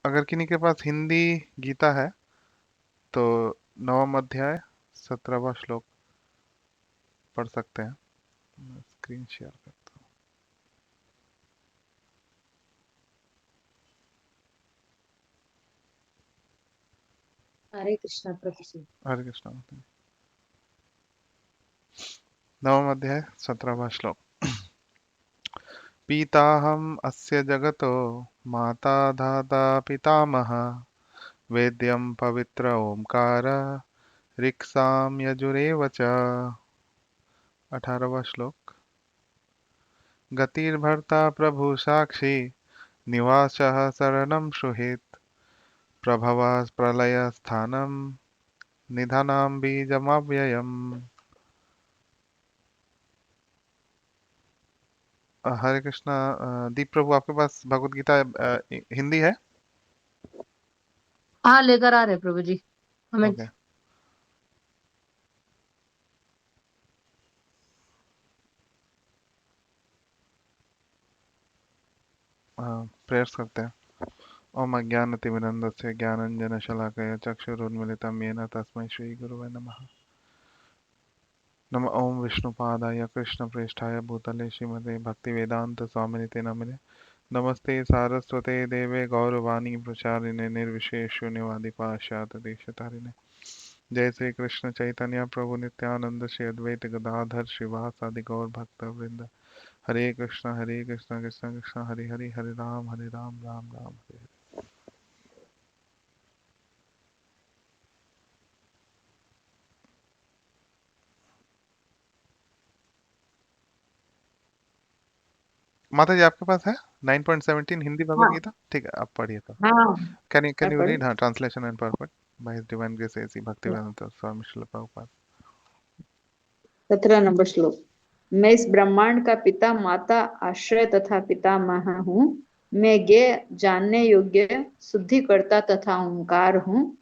अगर किन्हीं के पास हिंदी गीता है तो 9वां अध्याय 17वां श्लोक पढ़ सकते हैं। मैं स्क्रीन शेयर करता हरे कृष्णा प्रभु जी। हूँ। हरे कृष्णा। 9वां अध्याय 17वां श्लोक। पिताहम् अस्य जगतो माता धाता पितामहः वेद्यं पवित्र ओंकार ऋक्साम यजुरेव च। 18वां श्लोक। गतिर्भर्ता प्रभु साक्षी निवासः शरणं सुहृत् प्रभवः प्रलयस्थानं निधनं बीजमव्ययम्। हरे कृष्णा। दीप प्रभु, आपके पास भगवत गीता हिंदी है? हाँ, लेकर आ रहे प्रभु जी हमें। ओके। प्रेयर्स करते हैं। ओम अज्ञानतिमिरन्दस्य ज्ञानञ्जनशलाकया चक्षुरुन्मिलितं येन तस्मै श्रीगुरवे नमः। नमः ओम विष्णुपादाय कृष्णप्रेष्ठाय भूतले श्रीमते भक्तिवेदान्तस्वामिनिते नमिने। नमस्ते सारस्वते देवे गौरवाणी प्रचारिणे निर्विशेष शून्यवादी पाश्चात्यदेशतारिणे। जय श्री कृष्ण चैतन्य प्रभु नित्यानंद श्री अद्वैत गदाधर श्रीवासादि गौर भक्त वृंद। हरे कृष्ण कृष्ण कृष्ण हरे हरे, हरे राम राम राम हरे हरे। माता जी, आपके पास है 9.17 हिंदी भगवत हाँ गीता? ठीक है, आप पढ़िए तो। हाँ, कैन मैं यू पढ़ू। रीड? हाँ, translation and purport by his divine grace AC Bhaktivedanta Swami Srila Prabhupada. 17 number श्लोक। मैं इस ब्रह्मांड का पिता माता आश्रय तथा पितामह हूँ। मैं ज्ञेय जानने योग्य शुद्धिकर्ता तथा ओंकार हूँ।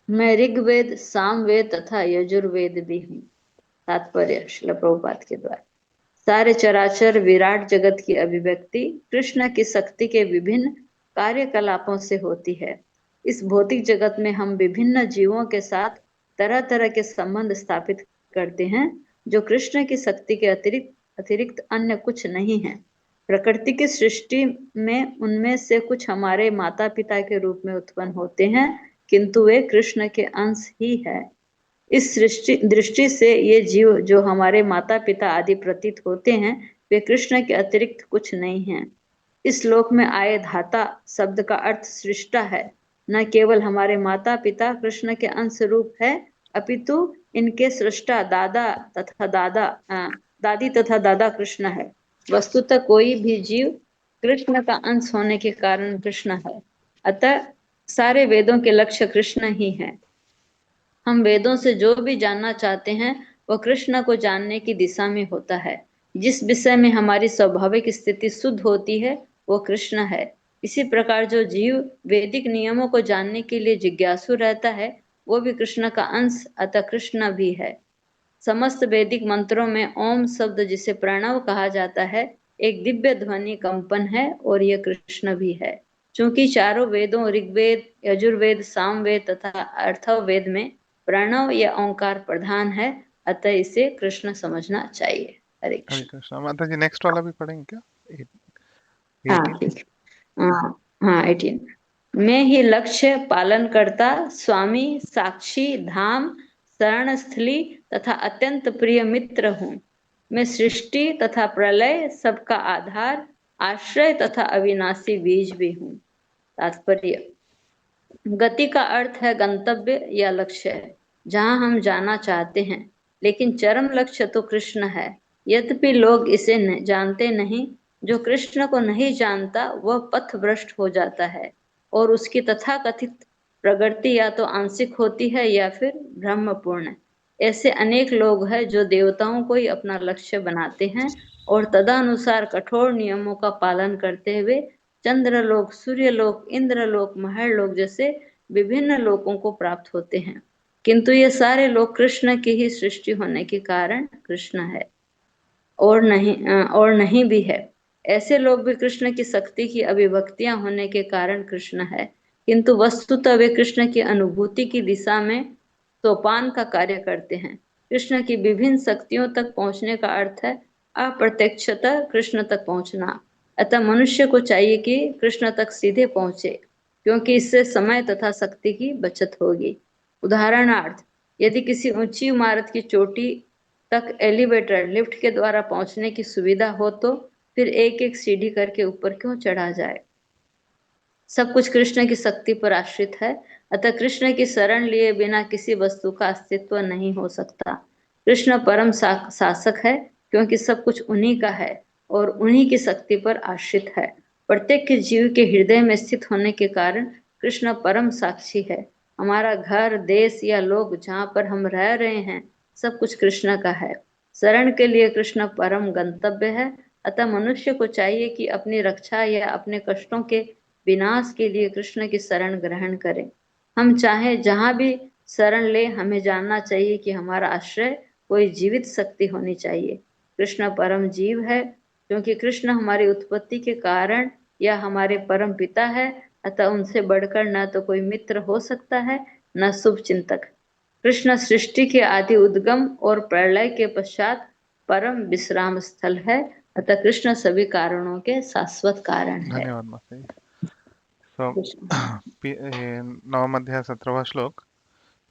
मैं ऋग्वेद सामवेद तथा यजुर्वेद भी हूँ। तात्पर्य श्रील प्रभुपाद के द्वारा। सारे चराचर विराट जगत की अभिव्यक्ति कृष्ण की शक्ति के विभिन्न कार्यकलापों से होती है। इस भौतिक जगत में हम विभिन्न जीवों के साथ तरह तरह के संबंध स्थापित करते हैं जो कृष्ण की शक्ति के अतिरिक्त अतिरिक्त अन्य कुछ नहीं है। प्रकृति की सृष्टि में उनमें से कुछ हमारे माता पिता के रूप में उत्पन्न होते हैं, किंतु वे कृष्ण के अंश ही है। इस दृष्टि से ये जीव जो हमारे माता पिता आदि प्रतीत होते हैं, वे कृष्ण के अतिरिक्त कुछ नहीं हैं। इस श्लोक में आए धाता शब्द का अर्थ सृष्टा है। न केवल हमारे माता पिता कृष्ण के अंश रूप है, अपितु इनके सृष्टा दादा तथा दादी तथा दादा कृष्ण है। वस्तुतः कोई भी जीव कृष्ण का अंश होने के कारण कृष्ण है। अतः सारे वेदों के लक्ष्य कृष्ण ही है। हम वेदों से जो भी जानना चाहते हैं वह कृष्ण को जानने की दिशा में होता है। जिस विषय में हमारी स्वाभाविक स्थिति शुद्ध होती है वो कृष्ण है। इसी प्रकार जो जीव वैदिक नियमों को जानने के लिए जिज्ञासु रहता है वो भी कृष्ण का अंश अतः कृष्ण भी है। समस्त वैदिक मंत्रों में ओम शब्द जिसे प्रणव कहा जाता है एक दिव्य ध्वनि कंपन है और यह कृष्ण भी है। चूंकि चारों वेदों ऋग्वेद यजुर्वेद सामवेद तथा अथर्ववेद में प्रणव या ओंकार प्रधान है, अतः इसे कृष्ण समझना चाहिए। हरे हरे कृष्ण। कृष्णा। माता जी, नेक्स्ट वाला भी पढ़ेंगे क्या? हाँ 18। ठीक। हाँ हाँ, 18। मैं ही लक्ष्य पालन करता स्वामी साक्षी धाम शरण स्थली तथा अत्यंत प्रिय मित्र हूँ। मैं सृष्टि तथा प्रलय सबका आधार आश्रय तथा अविनाशी बीज भी हूँ। तात्पर्य। गति का अर्थ है गंतव्य या लक्ष्य है, जहां हम जाना चाहते हैं। लेकिन चरम लक्ष्य तो कृष्ण है। यद्यपि लोग इसे जानते नहीं। जो कृष्ण को नहीं जानता वह पथ भ्रष्ट हो जाता है और उसकी तथाकथित प्रगति या तो आंशिक होती है या फिर ब्रह्मपूर्ण। ऐसे अनेक लोग हैं जो देवताओं को ही अपना लक्ष्य बनाते हैं और तदनुसार कठोर नियमों का पालन करते हुए चंद्रलोक सूर्यलोक इंद्रलोक महरलोक जैसे विभिन्न लोकों को प्राप्त होते हैं। किंतु ये सारे लोग कृष्ण की ही सृष्टि होने के कारण कृष्ण है और नहीं भी है। ऐसे लोग भी कृष्ण की शक्ति की अभिव्यक्तियां होने के कारण कृष्ण है, किंतु वस्तुतः वे कृष्ण की अनुभूति की दिशा में सोपान का कार्य करते हैं। कृष्ण की विभिन्न शक्तियों तक पहुंचने का अर्थ है अप्रत्यक्षतः कृष्ण तक पहुंचना। अतः मनुष्य को चाहिए कि कृष्ण तक सीधे पहुंचे, क्योंकि इससे समय तथा शक्ति की बचत होगी। उदाहरणार्थ, यदि किसी ऊंची इमारत की चोटी तक एलिवेटर लिफ्ट के द्वारा पहुंचने की सुविधा हो तो फिर एक एक सीढ़ी करके ऊपर क्यों चढ़ा जाए। सब कुछ कृष्ण की शक्ति पर आश्रित है। अतः कृष्ण की शरण लिए बिना किसी वस्तु का अस्तित्व नहीं हो सकता। कृष्ण परम शासक है, क्योंकि सब कुछ उन्हीं का है और उन्हीं की शक्ति पर आश्रित है। प्रत्येक जीव के हृदय में स्थित होने के कारण कृष्ण परम साक्षी है। हमारा घर, देश या लोग जहाँ पर हम रह रहे हैं, सब कुछ कृष्ण का है। शरण के लिए कृष्ण परम गंतव्य है। अतः मनुष्य को चाहिए कि अपनी रक्षा या अपने कष्टों के विनाश के लिए कृष्ण की शरण ग्रहण करें। हम चाहे जहां भी शरण ले, हमें जानना चाहिए कि हमारा आश्रय कोई जीवित शक्ति होनी चाहिए। कृष्ण परम जीव है, क्योंकि कृष्ण हमारी उत्पत्ति के कारण या हमारे परम पिता है। अतः उनसे बढ़कर न तो कोई मित्र हो सकता है, न शुभ चिंतक। कृष्ण सृष्टि के आदि उद्गम और प्रलय के पश्चात परम विश्राम स्थल है। अतः कृष्ण सभी कारणों के शाश्वत कारण है। धन्यवाद माता जी। सो कृष्ण। नवम अध्याय 17वां श्लोक।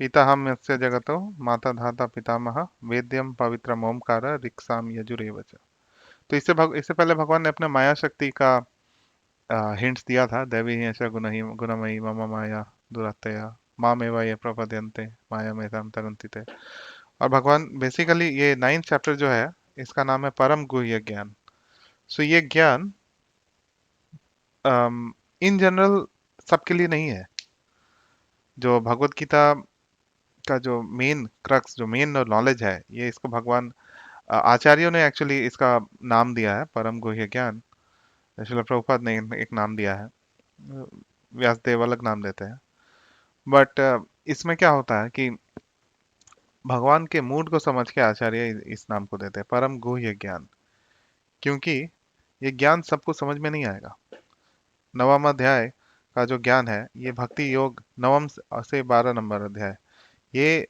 पिताहम यस्य जगतो माता धाता पितामह वेद्यम पवित्रम ओमकार ऋक्साम यजुरेव च। तो इससे पहले भगवान ने अपने माया शक्ति का हिंट्स दिया था। दैवी ऐसा गुणमयी मम माया दुरात्तया मामेव ये प्रपद्यन्ते माया में तरंति थे। और भगवान बेसिकली ये 9th चैप्टर जो है, इसका नाम है परम गुह्य ज्ञान। सो ये ज्ञान इन जनरल सबके लिए नहीं है। जो भगवत गीता का जो मेन क्रक्स, जो मेन नॉलेज है, ये इसको भगवान आचार्यों ने एक्चुअली इसका नाम दिया है परम गुह्य ज्ञान। श्रील प्रभुपाद ने एक नाम दिया है, व्यासदेव अलग नाम देते हैं। बट इसमें क्या होता है कि भगवान के मूड को समझ के आचार्य इस नाम को देते हैं परम गुह्य ज्ञान, क्योंकि ये ज्ञान सबको समझ में नहीं आएगा। नवम अध्याय का जो ज्ञान है, ये भक्ति योग नवम से 12 नंबर अध्याय, ये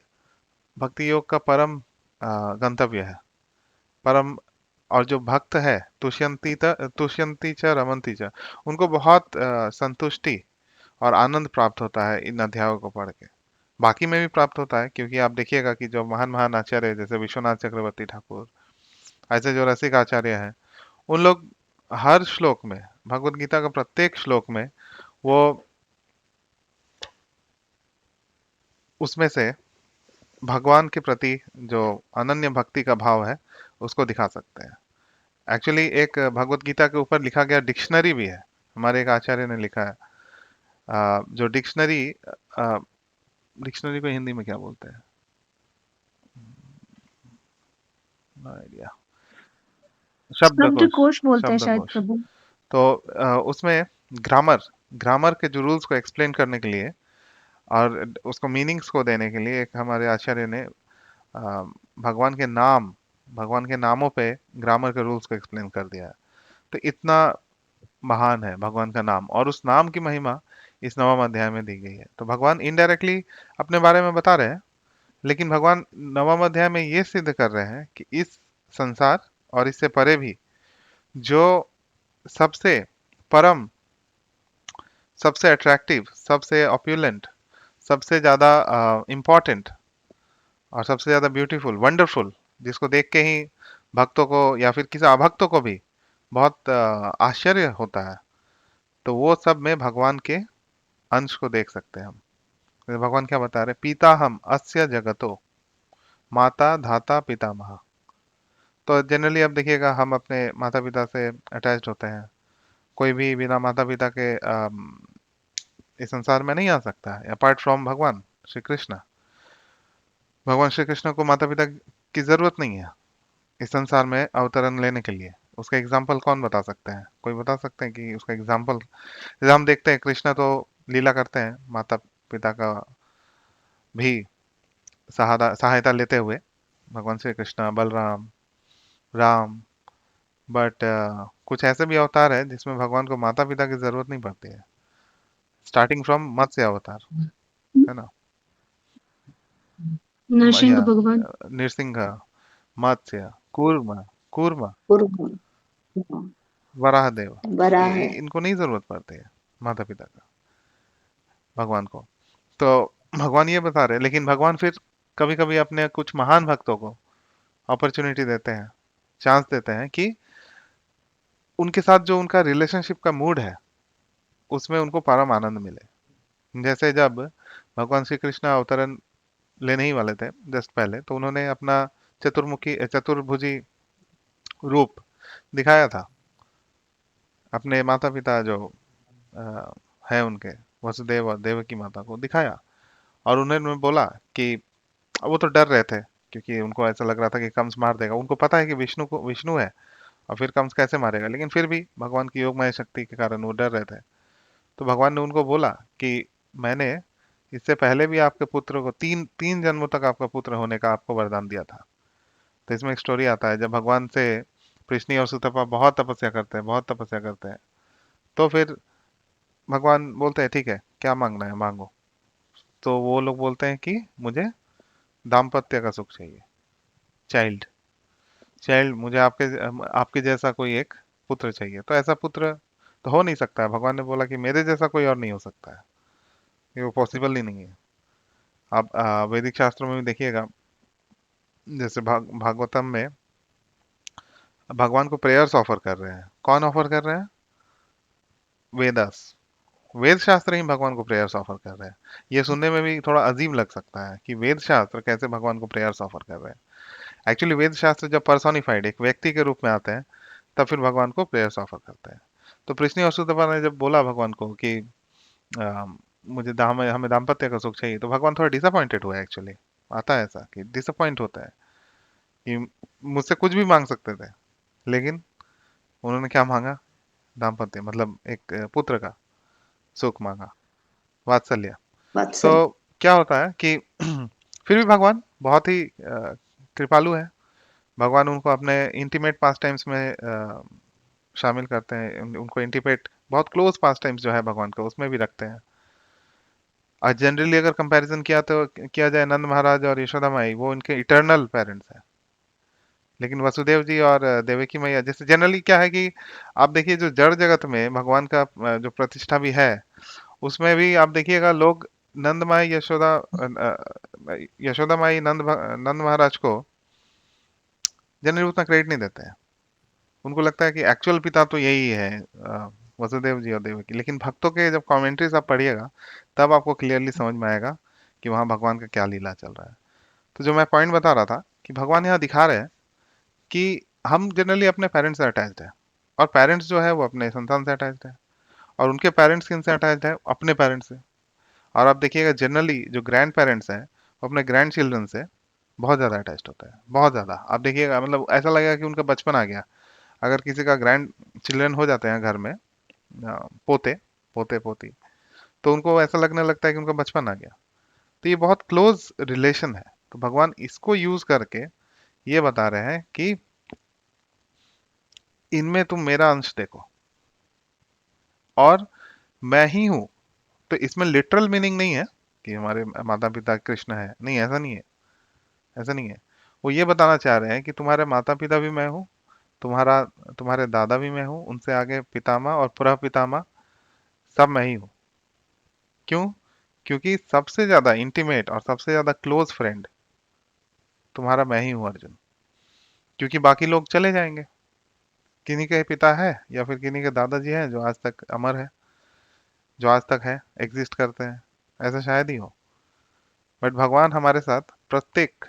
भक्ति योग का परम गंतव्य है। परम, और जो भक्त है तुष्यंती च रमंती च, उनको बहुत संतुष्टि और आनंद प्राप्त होता है इन अध्यायों को पढ़ के। बाकी में भी प्राप्त होता है, क्योंकि आप देखिएगा कि जो महान महान आचार्य जैसे विश्वनाथ चक्रवर्ती ठाकुर, ऐसे जो रसिक आचार्य हैं, उन लोग हर श्लोक में, भगवत गीता का प्रत्येक श्लोक में, वो उसमें से भगवान के प्रति जो अनन्य भक्ति का भाव है, उसको दिखा सकते हैं। एक्चुअली एक भगवत गीता के ऊपर लिखा गया डिक्शनरी भी है, हमारे एक आचार्य ने लिखा है। जो डिक्शनरी, डिक्शनरी को हिंदी में क्या बोलते हैं, नो आइडिया। शब्दकोश। शब्दकोश बोलते हैं शायद शब्दकोश। प्रभु। तो उसमें ग्रामर ग्रामर के जो रूल्स को एक्सप्लेन करने के लिए और उसको मीनिंग्स को देने के लिए, एक हमारे आचार्य ने भगवान के नाम, भगवान के नामों पे ग्रामर के रूल्स को एक्सप्लेन कर दिया है। तो इतना महान है भगवान का नाम, और उस नाम की महिमा इस नवम अध्याय में दी गई है। तो भगवान इनडायरेक्टली अपने बारे में बता रहे हैं, लेकिन भगवान नवम अध्याय में ये सिद्ध कर रहे हैं कि इस संसार और इससे परे भी जो सबसे परम, सबसे अट्रैक्टिव, सबसे ऑप्युलेंट, सबसे ज़्यादा इम्पोर्टेंट और सबसे ज़्यादा ब्यूटीफुल, वंडरफुल, जिसको देख के ही भक्तों को या फिर किसी अभक्तों को भी बहुत आश्चर्य होता है, तो वो सब में भगवान के अंश को देख सकते हैं हम। तो भगवान क्या बता रहे, पिता हम अस्य जगतो माता धाता पितामह। तो जनरली अब देखिएगा, हम अपने माता पिता से अटैच्ड होते हैं। कोई भी बिना माता पिता के इस संसार में नहीं आ सकता है, अपार्ट फ्रॉम भगवान श्री कृष्ण। भगवान श्री कृष्ण को माता पिता की जरूरत नहीं है इस संसार में अवतरण लेने के लिए। उसका एग्जाम्पल कौन बता सकते हैं? कोई बता सकते हैं कि उसका एग्जाम्पल? जैसे हम देखते हैं कृष्ण तो लीला करते हैं माता पिता का भी सहायता लेते हुए, भगवान श्री कृष्ण, बलराम, राम। बट कुछ ऐसे भी अवतार है जिसमें भगवान को माता पिता की जरूरत नहीं पड़ती है, स्टार्टिंग फ्रॉम मत्स्य अवतार, है ना। नरसिंह या भगवान। नृसिंह, मत्स्य, कूर्म, कूर्म, पूर्व, वराहदेव, वराह, इनको नहीं जरूरत पड़ती है माता पिता का, भगवान को। तो भगवान ये बता रहे हैं, लेकिन भगवान फिर कभी कभी अपने कुछ महान भक्तों को अपॉर्चुनिटी देते हैं, चांस देते हैं कि उनके साथ जो उनका रिलेशनशिप का मूड है उसमें उनको परम आनंद मिले। जैसे जब भगवान श्री कृष्ण अवतरण लेने ही वाले थे जस्ट पहले, तो उन्होंने अपना चतुर्भुजी रूप दिखाया था अपने माता पिता जो अ, है उनके, वसुदेव और देवकी माता को दिखाया। और उन्होंने बोला कि वो तो डर रहे थे, क्योंकि उनको ऐसा लग रहा था कि कंस मार देगा। उनको पता है कि विष्णु है, और फिर कंस कैसे मारेगा, लेकिन फिर भी भगवान की योगमय शक्ति के कारण वो डर रहे थे। तो भगवान ने उनको बोला कि मैंने इससे पहले भी आपके पुत्र को तीन तीन जन्मों तक आपका पुत्र होने का आपको वरदान दिया था। तो इसमें एक स्टोरी आता है, जब भगवान से कृष्ण और सुतपा बहुत तपस्या करते हैं, बहुत तपस्या करते हैं, तो फिर भगवान बोलते हैं ठीक है, क्या मांगना है मांगो। तो वो लोग बोलते हैं कि मुझे दाम्पत्य का सुख चाहिए, चाइल्ड, चाइल्ड, मुझे आपके जैसा कोई एक पुत्र चाहिए। तो ऐसा पुत्र तो हो नहीं सकता है। भगवान ने बोला कि मेरे जैसा कोई और नहीं हो सकता है, ये वो पॉसिबल ही नहीं है। आप वैदिक शास्त्रों में भी देखिएगा, जैसे भागवतम में भगवान को प्रेयर्स ऑफर कर रहे हैं। कौन ऑफर कर रहे हैं? वेदास, वेद शास्त्र ही भगवान को प्रेयर्स ऑफर कर रहे हैं। ये सुनने में भी थोड़ा अजीब लग सकता है कि वेद शास्त्र कैसे भगवान को प्रेयर्स ऑफर कर रहे हैं। एक्चुअली वेद शास्त्र जब पर्सोनिफाइड एक व्यक्ति के रूप में आते हैं, तब फिर भगवान को प्रेयर्स ऑफर करते हैं। तो पृश्नी और सुतपा ने जब बोला भगवान को कि अ, हमें दाम्पत्य का सुख चाहिए, तो भगवान थोड़ा डिसअपॉइंटेड हुआ एक्चुअली। आता है ऐसा कि डिसअपॉइंट होता है कि मुझसे कुछ भी मांग सकते थे, लेकिन उन्होंने क्या मांगा? दाम्पत्य, मतलब एक पुत्र का सुख मांगा, वात्सल्य। तो वात्सल्य। क्या होता है कि फिर भी भगवान बहुत ही कृपालु है। भगवान उनको अपने इंटीमेट पास टाइम्स में शामिल करते हैं, उनको इंटीमेट बहुत क्लोज पास टाइम्स जो है भगवान का उसमें भी रखते हैं। और जनरली अगर कंपैरिजन किया जाए नंद महाराज और यशोदा माई, वो उनके इटर्नल पेरेंट्स हैं। लेकिन वसुदेव जी और देवकी मैया, जैसे जनरली क्या है कि आप देखिए जो जड़ जगत में भगवान का जो प्रतिष्ठा भी है, उसमें भी आप देखिएगा लोग नंद माई यशोदा माई नंद महाराज को जनरली उतना क्रेडिट नहीं देते हैं। उनको लगता है कि एक्चुअल पिता तो यही है, वसुदेव जी और देवकी। लेकिन भक्तों के जब कमेंट्रीज आप पढ़िएगा, तब आपको क्लियरली समझ में आएगा कि वहाँ भगवान का क्या लीला चल रहा है। तो जो मैं पॉइंट बता रहा था कि भगवान यहाँ दिखा रहे हैं कि हम जनरली अपने पेरेंट्स से अटैच्ड है, और पेरेंट्स जो है वो अपने संतान से अटैच्ड है, और उनके पेरेंट्स किन से अटैच्ड है? अपने पेरेंट्स से। और आप देखिएगा जनरली जो ग्रैंड पेरेंट्स हैं वो अपने ग्रैंड चिल्ड्रन से बहुत ज़्यादा अटैच्ड होता है, बहुत ज़्यादा। आप देखिएगा, मतलब ऐसा लगेगा कि उनका बचपन आ गया। अगर किसी का ग्रैंड चिल्ड्रन हो जाते हैं घर में, पोते पोते पोती, तो उनको ऐसा लगने लगता है कि उनका बचपन आ गया। तो ये बहुत क्लोज रिलेशन है। तो भगवान इसको यूज करके ये बता रहे हैं कि इनमें तुम मेरा अंश देखो, और मैं ही हूं। तो इसमें लिटरल मीनिंग नहीं है कि हमारे माता पिता कृष्ण है, नहीं, ऐसा नहीं है, ऐसा नहीं है। वो ये बताना चाह रहे हैं कि तुम्हारे माता पिता भी मैं हूँ, तुम्हारा तुम्हारे दादा भी मैं हूँ, उनसे आगे पितामह और प्रपितामह सब मैं ही हूँ। क्यों? क्योंकि सबसे ज्यादा इंटीमेट और सबसे ज्यादा क्लोज फ्रेंड तुम्हारा मैं ही हूँ अर्जुन। क्योंकि बाकी लोग चले जाएंगे, किन्हीं के पिता है या फिर किन्हीं के दादाजी हैं जो आज तक अमर है, जो आज तक है, एग्जिस्ट करते हैं, ऐसा शायद ही हो। बट भगवान हमारे साथ प्रत्येक,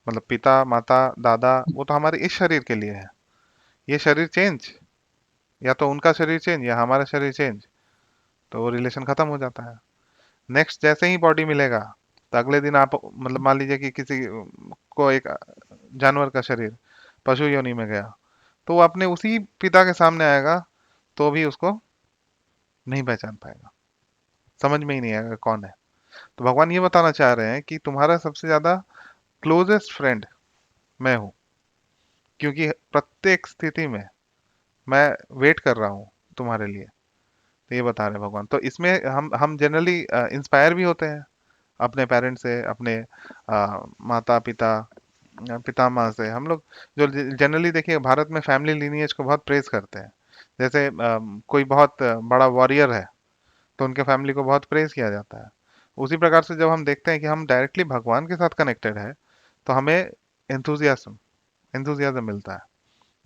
मतलब पिता माता दादा, वो तो हमारे इस शरीर के लिए है। ये शरीर चेंज, या तो उनका शरीर चेंज या हमारा शरीर चेंज, तो वो रिलेशन खत्म हो जाता है। नेक्स्ट जैसे ही बॉडी मिलेगा, तो अगले दिन आप, मतलब मान लीजिए कि किसी को एक जानवर का शरीर पशु योनि में गया, तो वो अपने उसी पिता के सामने आएगा, तो भी उसको नहीं पहचान पाएगा, समझ में ही नहीं आएगा कौन है। तो भगवान ये बताना चाह रहे हैं कि तुम्हारा सबसे ज्यादा क्लोजेस्ट फ्रेंड मैं हूँ, क्योंकि प्रत्येक स्थिति में मैं वेट कर रहा हूँ तुम्हारे लिए। तो ये बता रहे हैं भगवान। तो इसमें हम जनरली इंस्पायर भी होते हैं अपने पेरेंट्स से, अपने माता पिता, पितामह से। हम लोग जो जनरली देखिए भारत में फैमिली लीनिएज को बहुत प्रेज करते हैं। जैसे कोई बहुत बड़ा वॉरियर है तो उनके फैमिली को बहुत प्रेज किया जाता है। उसी प्रकार से जब हम देखते हैं कि हम डायरेक्टली भगवान के साथ कनेक्टेड है तो हमें एंथुजियाज्म एंथुजियाज्म मिलता है।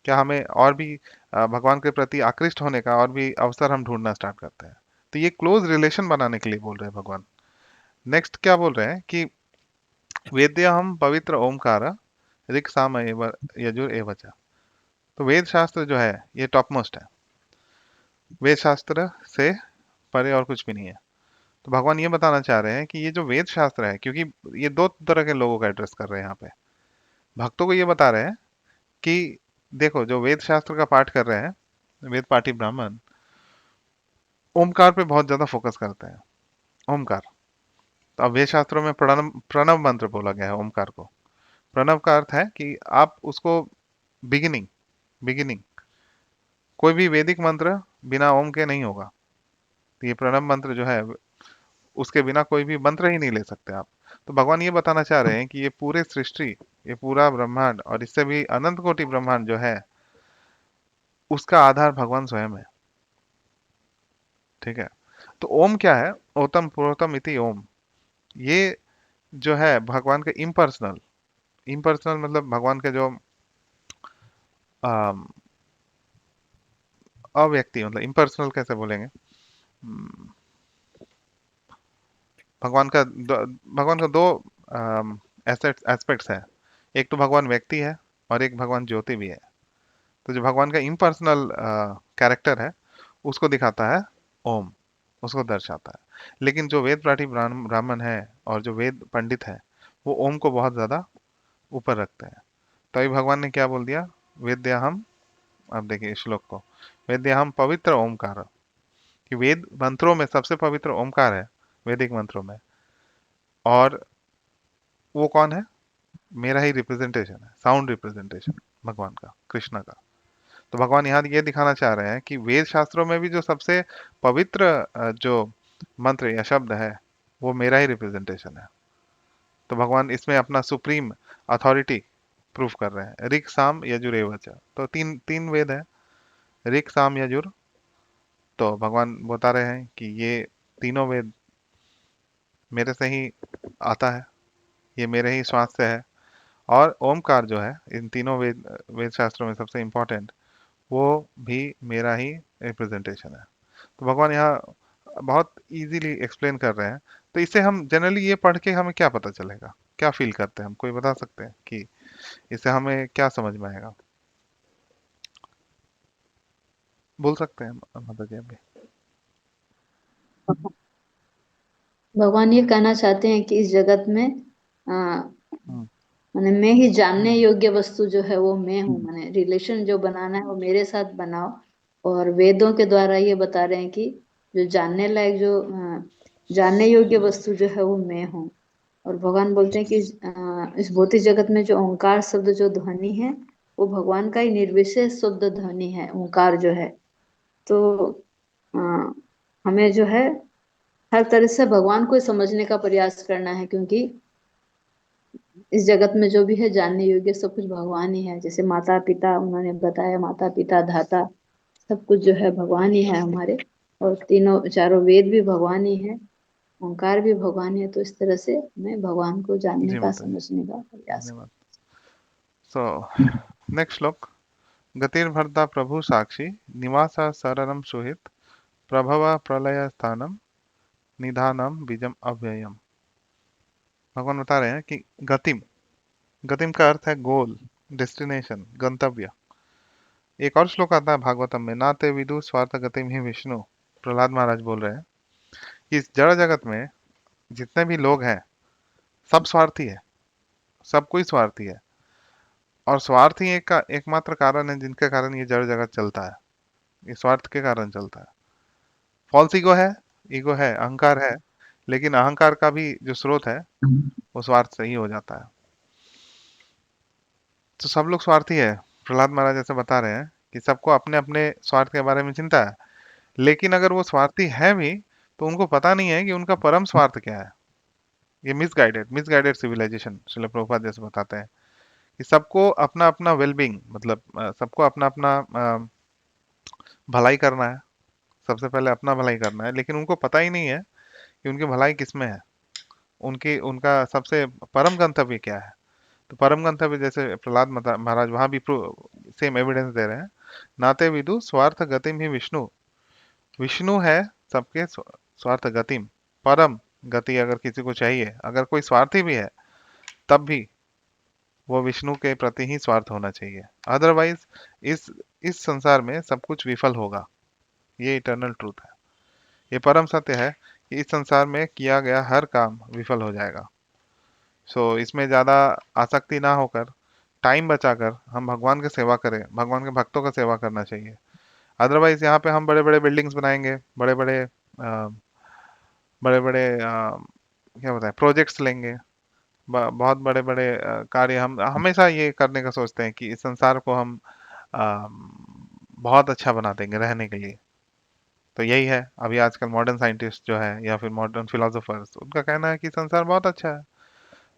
क्या हमें और भी भगवान के प्रति आकृष्ट होने का और भी अवसर हम ढूंढना स्टार्ट करते हैं। तो ये क्लोज रिलेशन बनाने के लिए बोल रहे हैं भगवान। नेक्स्ट क्या बोल रहे हैं कि वेद्य हम पवित्र ओमकार ऋक् साम यजुर एवच। तो वेद शास्त्र जो है ये टॉप मोस्ट है। वेद शास्त्र से परे और कुछ भी नहीं है। तो भगवान ये बताना चाह रहे हैं कि ये जो वेद शास्त्र है, क्योंकि ये दो तरह के लोगों का एड्रेस कर रहे हैं यहाँ पे। भक्तों को ये बता रहे हैं कि देखो जो वेद शास्त्र का पाठ कर रहे हैं, वेद पाठी ब्राह्मण ओमकार पे बहुत ज्यादा फोकस करते हैं। ओमकार, तो अब वेद शास्त्रों में प्रणव प्रणव मंत्र बोला गया है ओमकार को। प्रणव का अर्थ है कि आप उसको बिगिनिंग बिगिनिंग कोई भी वैदिक मंत्र बिना ओम के नहीं होगा। तो ये प्रणव मंत्र जो है उसके बिना कोई भी मंत्र ही नहीं ले सकते आप। तो भगवान ये बताना चाह रहे हैं कि ये पूरे सृष्टि, ये पूरा ब्रह्मांड और इससे भी अनंत कोटि ब्रह्मांड जो है उसका आधार भगवान स्वयं है। ठीक है। तो ओम क्या है? ओतम पुरोतम इति ओम। ये जो है भगवान के इम्पर्सनल, इम्पर्सनल मतलब भगवान के जो अम, अव्यक्ति, मतलब इम्पर्सनल कैसे बोलेंगे? हम्म, भगवान का दो एस्पेक्ट्स है। एक तो भगवान व्यक्ति है और एक भगवान ज्योति भी है। तो जो भगवान का इम्पर्सनल कैरेक्टर है उसको दिखाता है ओम, उसको दर्शाता है। लेकिन जो वेद पाठी ब्राह्मण है और जो वेद पंडित है वो ओम को बहुत ज्यादा ऊपर रखते हैं। तो अभी भगवान ने क्या बोल दिया? वेद्यहम, अब देखिए इस श्लोक को, वेद्यहम पवित्र ओमकार, कि वेद मंत्रों में सबसे पवित्र ओमकार है, वैदिक मंत्रों में। और वो कौन है? मेरा ही रिप्रेजेंटेशन है, साउंड रिप्रेजेंटेशन भगवान का, कृष्ण का। तो भगवान यहाँ ये दिखाना चाह रहे हैं कि वेद शास्त्रों में भी जो सबसे पवित्र जो मंत्र या शब्द है वो मेरा ही रिप्रेजेंटेशन है। तो भगवान इसमें अपना सुप्रीम अथॉरिटी प्रूफ कर रहे हैं। ऋक साम यजुर एवच। तो तीन तीन वेद है, ऋक साम यजुर। तो भगवान बता रहे हैं कि ये तीनों वेद मेरे से ही आता है, ये मेरे ही श्वास से है। और ओमकार जो है इन तीनों वेद वेद शास्त्रों में सबसे इम्पोर्टेंट, वो भी मेरा ही रिप्रेजेंटेशन है। तो भगवान यहाँ बहुत इजीली एक्सप्लेन कर रहे हैं। तो इसे हम जनरली ये पढ़ के हमें क्या पता चलेगा, क्या फील करते हैं हम, कोई बता सकते हैं कि इससे हमें क्या समझ में आएगा? बोल सकते हैं माता जी अभी। भगवान ये कहना चाहते हैं कि इस जगत में हम्म। माने मैं ही जानने योग्य वस्तु जो है वो मैं हूँ। माने रिलेशन जो बनाना है वो मेरे साथ बनाओ। और वेदों के द्वारा ये बता रहे हैं कि जो जानने लायक जो जानने योग्य वस्तु जो है वो मैं हूँ। और भगवान बोलते हैं कि इस भौतिक जगत में जो ओंकार शब्द जो ध्वनि है वो भगवान का ही निर्विशेष शब्द ध्वनि है, ओंकार जो है। तो अ, हमें जो है हर तरह से भगवान को ही समझने का प्रयास करना है, क्योंकि इस जगत में जो भी है जानने योग्य सब कुछ भगवान ही है। जैसे माता पिता उन्होंने बताया, माता पिता धाता सब कुछ जो है भगवान ही है हमारे। और तीनों चारों वेद भी भगवान ही है, ओंकार भी भगवान है। तो इस तरह से हमें भगवान को जानने जी का माता जी, समझने का प्रयास। धन्यवाद। सो नेक्स्ट श्लोक। गतिर्भर्ता प्रभु साक्षी निवास सररम सुहित प्रभव प्रलय स्थानम निधानम बीजम अव्ययम। भगवान बता रहे हैं कि गतिम, गतिम का अर्थ है गोल, डेस्टिनेशन, गंतव्य। एक और श्लोक आता है भागवतम में, नाते विदु स्वार्थ गतिम ही विष्णु। प्रहलाद महाराज बोल रहे हैं कि इस जड़ जगत में जितने भी लोग हैं सब स्वार्थी है, सब कोई स्वार्थी है। और स्वार्थ ही एक का एकमात्र कारण है जिनके कारण ये जड़ जगत चलता है। ये स्वार्थ के कारण चलता है। फॉल्स ईगो है, अहंकार है। लेकिन अहंकार का भी जो स्रोत है वो स्वार्थ से ही हो जाता है। तो सब लोग स्वार्थी है। प्रहलाद महाराज ऐसे बता रहे हैं कि सबको अपने अपने स्वार्थ के बारे में चिंता है। लेकिन अगर वो स्वार्थी है भी, तो उनको पता नहीं है कि उनका परम स्वार्थ क्या है। ये misguided misguided civilization Srila Prabhupada जैसे बताते हैं कि सबको अपना अपना वेलबींग, मतलब सबको अपना अपना भलाई करना है। सबसे पहले अपना भलाई करना है, लेकिन उनको पता ही नहीं है कि उनकी भलाई किस में है, उनकी उनका सबसे परम गंतव्य क्या है। तो परम गंतव्य जैसे प्रहलाद महाराज वहां भी सेम एविडेंस दे रहे हैं। नाते विदु स्वार्थ गतिम ही विष्णु। विष्णु है सबके स्वार्थ गतिम, परम गति अगर किसी को चाहिए, अगर कोई स्वार्थी भी है तब भी वो विष्णु के प्रति ही स्वार्थ होना चाहिए। अदरवाइज इस इस संसार में सब कुछ विफल होगा। ये इटर्नल ट्रूथ है। ये परम सत्य है कि इस संसार में किया गया हर काम विफल हो जाएगा। इसमें ज्यादा आसक्ति ना होकर, टाइम बचाकर हम भगवान की सेवा करें, भगवान के भक्तों का सेवा करना चाहिए। अदरवाइज यहाँ पे हम बड़े बड़े बिल्डिंग्स बनाएंगे, बड़े बड़े क्या बताएं प्रोजेक्ट्स लेंगे, बहुत बड़े बड़े कार्य हम हमेशा ये करने का सोचते हैं कि इस संसार को हम अ, बहुत अच्छा बना देंगे रहने के लिए। तो यही है अभी आजकल मॉडर्न साइंटिस्ट जो है या फिर मॉडर्न फिलोसोफर्स, उनका कहना है कि संसार बहुत अच्छा है।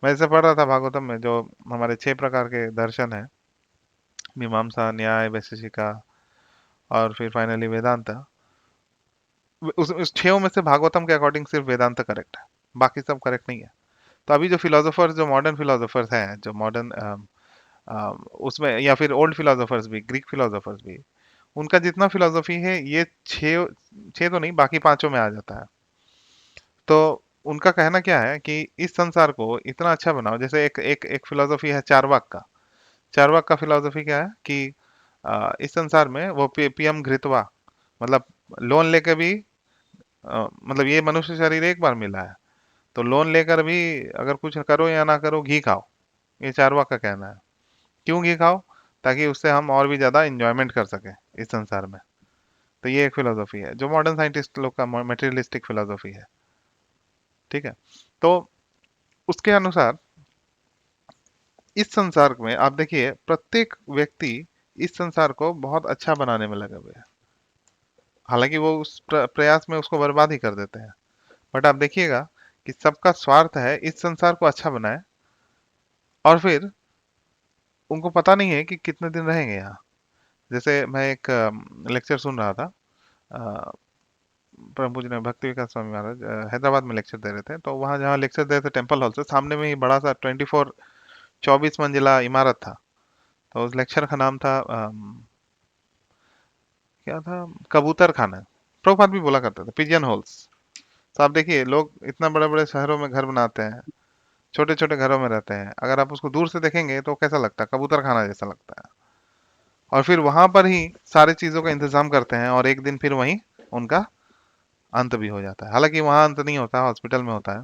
मैं इसे पढ़ रहा था भागवतम में, जो हमारे 6 प्रकार के दर्शन है, मीमांसा, न्याय, वैशेषिका और फिर फाइनली वेदांत। उस 6 में से भागवतम के अकॉर्डिंग सिर्फ वेदांत करेक्ट है, बाकी सब करेक्ट नहीं है। तो अभी जो फिलोसोफर्स, जो मॉडर्न फिलोसोफर्स हैं, जो मॉडर्न उसमें, या फिर ओल्ड फिलोसोफर्स भी, ग्रीक फिलोसोफर्स भी, उनका जितना फिलोसफी है ये छः छः तो नहीं, बाकी पांचों में आ जाता है। तो उनका कहना क्या है कि इस संसार को इतना अच्छा बनाओ, जैसे एक एक एक फिलोसफी है चारवाक का। चारवाक का फिलोसफी क्या है कि इस संसार में वो पीएम घृतवा, मतलब लोन लेकर भी मतलब ये मनुष्य शरीर एक बार मिला है, तो लोन लेकर भी अगर कुछ करो या ना करो, घी खाओ। ये चारवाक का कहना है। क्यों घी खाओ? ताकि उससे हम और भी ज्यादा इंजॉयमेंट कर सके इस संसार में। तो ये एक फिलोसफी है जो मॉडर्न साइंटिस्ट लोग का मटेरियलिस्टिक फिलोसफी है। ठीक है। तो उसके अनुसार इस संसार में आप देखिए, प्रत्येक व्यक्ति इस संसार को बहुत अच्छा बनाने में लगे हुए हैं। हालांकि वो उस प्रयास में उसको बर्बाद ही कर देते हैं। बट आप देखिएगा कि सबका स्वार्थ है इस संसार को अच्छा बनाए, और फिर उनको पता नहीं है कि कितने दिन रहेंगे यहाँ। जैसे मैं एक लेक्चर सुन रहा था, अ, परम पूज्य भक्ति विकास स्वामी महाराज हैदराबाद में लेक्चर दे रहे थे। तो वहाँ जहाँ लेक्चर दे रहे थे टेम्पल हॉल से सामने में ही बड़ा सा 24 मंजिला इमारत था। तो उस लेक्चर का नाम था क्या था, कबूतर खाना। प्रभुपाद भी बोला करते थे पिजियन होल्स। तो आप देखिए, लोग इतना बड़े बड़े शहरों में घर बनाते हैं, छोटे छोटे घरों में रहते हैं, अगर आप उसको दूर से देखेंगे तो कैसा लगता है? कबूतर खाना जैसा लगता है। और फिर वहां पर ही सारी चीजों का इंतजाम करते हैं, और एक दिन फिर वहीं उनका अंत भी हो जाता है। हालांकि वहां अंत नहीं होता, हॉस्पिटल में होता है।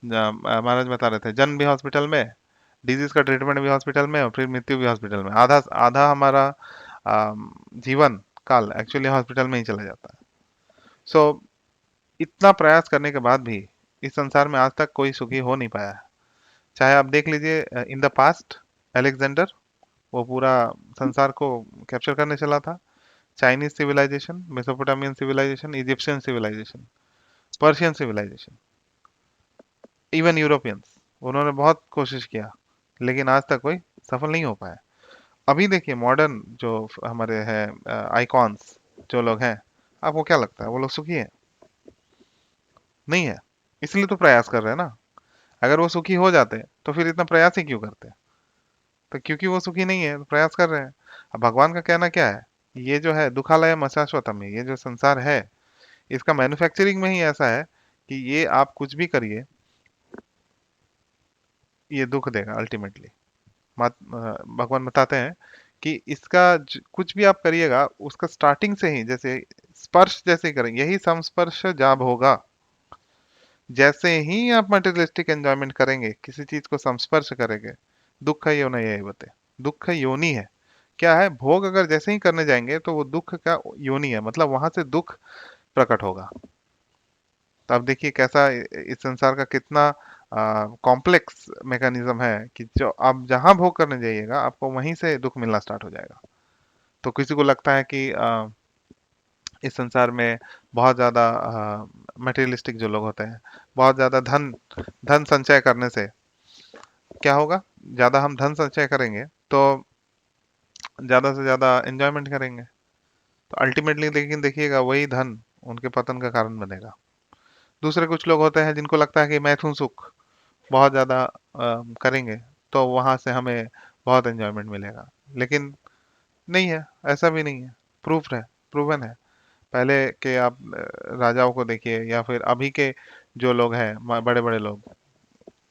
महाराज बता रहे थे, जन्म भी हॉस्पिटल में, डिजीज का ट्रीटमेंट भी हॉस्पिटल में, और फिर मृत्यु भी हॉस्पिटल में। आधा आधा हमारा जीवन काल एक्चुअली हॉस्पिटल में ही चला जाता है। सो इतना प्रयास करने के बाद भी इस संसार में आज तक कोई सुखी हो नहीं पाया है। चाहे आप देख लीजिए इन द पास्ट, अलेक्जेंडर, वो पूरा संसार को कैप्चर करने चला था। Chinese civilization, Mesopotamian civilization, Egyptian civilization, Persian civilization, even Europeans, उन्होंने बहुत कोशिश किया, लेकिन आज तक कोई सफल नहीं हो पाया। अभी देखिए मॉडर्न जो हमारे हैं आइकॉन्स, जो लोग हैं, आपको क्या लगता है वो लोग सुखी हैं? नहीं है। इसलिए तो प्रयास कर रहे हैं ना। अगर वो सुखी हो जाते तो फिर इतना प्रयास ही क्यों करते? तो क्योंकि वो सुखी नहीं है तो प्रयास कर रहे हैं। अब भगवान का कहना क्या है? ये जो है दुखालय शाश्वतम है, ये जो संसार है, इसका मैन्युफैक्चरिंग में ही ऐसा है कि ये आप कुछ भी करिए, ये दुख देगा अल्टीमेटली। भगवान बताते हैं कि इसका कुछ भी आप करिएगा, उसका स्टार्टिंग से ही जैसे स्पर्श जैसे ही करेंगे, यही संस्पर्श जाब होगा। जैसे ही आप मटेरियलिस्टिक एंजॉयमेंट करेंगे, किसी चीज को संस्पर्श करेंगे, दुख है योनि है, ये बते दुख है योनि है। क्या है? भोग अगर जैसे ही करने जाएंगे तो वो दुख का योनि है, मतलब वहां से दुख प्रकट होगा। तो अब देखिए कैसा इस संसार का कितना कॉम्प्लेक्स मैकेनिज्म है कि जो आप जहां भोग करने जाइएगा आपको वहीं से दुख मिलना स्टार्ट हो जाएगा। तो किसी को लगता है कि इस संसार में बहुत ज़्यादा मटेरियलिस्टिक जो लोग होते हैं, बहुत ज़्यादा धन धन संचय करने से क्या होगा, ज़्यादा हम धन संचय करेंगे तो ज़्यादा से ज़्यादा एंजॉयमेंट करेंगे। तो अल्टीमेटली लेकिन देखिएगा वही धन उनके पतन का कारण बनेगा। दूसरे कुछ लोग होते हैं जिनको लगता है कि मैथुन सुख बहुत ज़्यादा करेंगे तो वहाँ से हमें बहुत एंजॉयमेंट मिलेगा, लेकिन नहीं है, ऐसा भी नहीं है। प्रूफ है, प्रूवन है। पहले के आप राजाओं को देखिए या फिर अभी के जो लोग हैं बड़े बड़े लोग,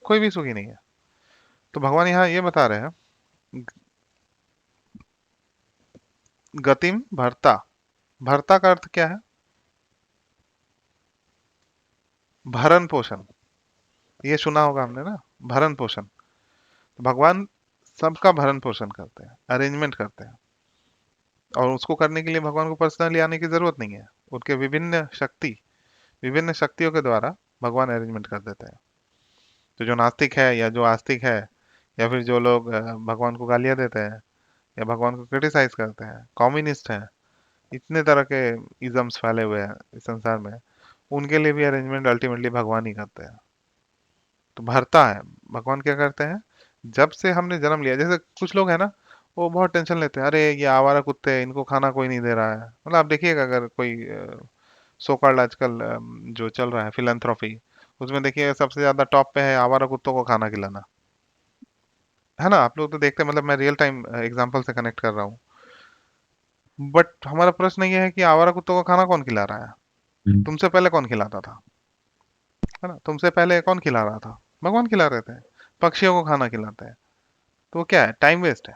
कोई भी सुखी नहीं है। तो भगवान यहाँ ये बता रहे हैं, गतिम भरता। भरता का अर्थ क्या है? भरण पोषण। ये सुना होगा हमने ना, भरण पोषण। तो भगवान सबका भरण पोषण करते हैं, अरेंजमेंट करते हैं, और उसको करने के लिए भगवान को पर्सनली आने की जरूरत नहीं है। उनके विभिन्न शक्तियों के द्वारा भगवान अरेंजमेंट कर देते हैं। तो जो नास्तिक है या जो आस्तिक है या फिर जो लोग भगवान को गालियां देते हैं या भगवान को क्रिटिसाइज करते हैं, कम्युनिस्ट हैं, इतने तरह के इजम्स फैले हुए हैं इस संसार में, उनके लिए भी अरेंजमेंट अल्टीमेटली भगवान ही करते हैं। तो भरता है, भगवान क्या करते हैं, जब से हमने जन्म लिया, जैसे कुछ लोग हैं ना, वो बहुत टेंशन लेते हैं, अरे ये आवारा कुत्ते हैं, इनको खाना कोई नहीं दे रहा है। मतलब आप देखिएगा अगर कोई सो कॉल्ड आजकल जो चल रहा है फिलैंथ्रोपी, उसमें देखिए सबसे ज्यादा टॉप पे है आवारा कुत्तों को खाना खिलाना, है ना। आप लोग तो देखते हैं, मतलब मैं रियल टाइम एग्जांपल से कनेक्ट कर रहा हूँ। बट हमारा प्रश्न ये है कि आवारा कुत्तों को खाना कौन खिला रहा है? तुमसे पहले कौन खिलाता था? है ना, तुमसे पहले कौन खिला रहा था? भगवान खिला रहे थे। पक्षियों को खाना खिलाते हैं। तो वो क्या है, टाइम वेस्ट है।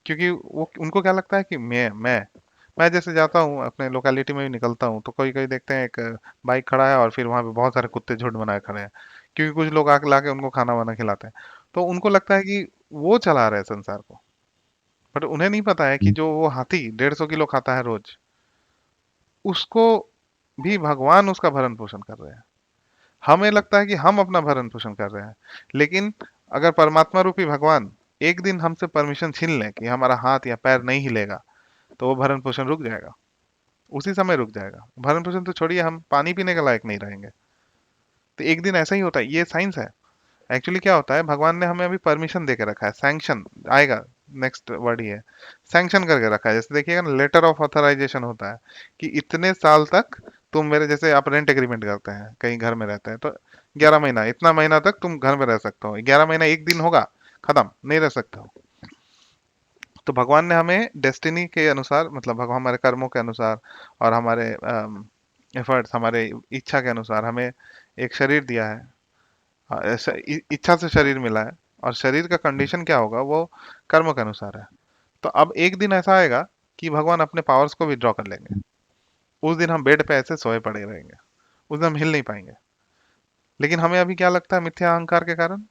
क्योंकि वो उनको क्या लगता है कि मैं जैसे जाता हूँ अपने लोकेलिटी में भी निकलता हूँ तो कोई कोई देखते हैं एक बाइक खड़ा है और फिर वहां पे बहुत सारे कुत्ते झुंड बनाए खड़े हैं, क्योंकि कुछ लोग आके लाके उनको खाना वाना खिलाते हैं। तो उनको लगता है कि वो चला रहे हैं संसार को। बट उन्हें नहीं पता है कि जो वो हाथी 150 किलो खाता है रोज, उसको भी भगवान उसका भरण पोषण कर रहे हैं। हमें लगता है कि हम अपना भरण पोषण कर रहे हैं, लेकिन अगर परमात्मा रूपी भगवान एक दिन हमसे परमिशन छीन ले कि हमारा हाथ या पैर नहीं हिलेगा, तो वो भरण पोषण रुक जाएगा, उसी समय रुक जाएगा। भरण पोषण तो छोड़िए, हम पानी पीने के लायक नहीं रहेंगे। तो एक दिन ऐसा ही होता है, ये साइंस है। एक्चुअली क्या होता है, भगवान ने हमें अभी परमिशन दे के रखा है, सैंक्शन आएगा, नेक्स्ट वर्ड ही है, सैंक्शन करके रखा है। जैसे देखिएगा ना, लेटर ऑफ ऑथराइजेशन होता है कि इतने साल तक तुम मेरे, जैसे आप रेंट एग्रीमेंट करते हैं, कहीं घर में रहते हैं तो 11 महीना, इतना महीना तक तुम घर में रह सकते हो, 11 महीना एक दिन होगा खत्म, नहीं रह सकते हो। तो भगवान ने हमें डेस्टिनी के अनुसार, मतलब भगवान हमारे कर्मों के अनुसार और हमारे एफर्ट्स, हमारे इच्छा के अनुसार हमें एक शरीर दिया है। हाँ, ऐसा इच्छा से शरीर मिला है, और शरीर का कंडीशन क्या होगा वो कर्म के अनुसार है। तो अब एक दिन ऐसा आएगा कि भगवान अपने पावर्स को विड्रॉ कर लेंगे। उस दिन हम बेड पे ऐसे सोए पड़े रहेंगे, उस दिन हम हिल नहीं पाएंगे। लेकिन हमें अभी क्या लगता है, मिथ्या अहंकार के कारण,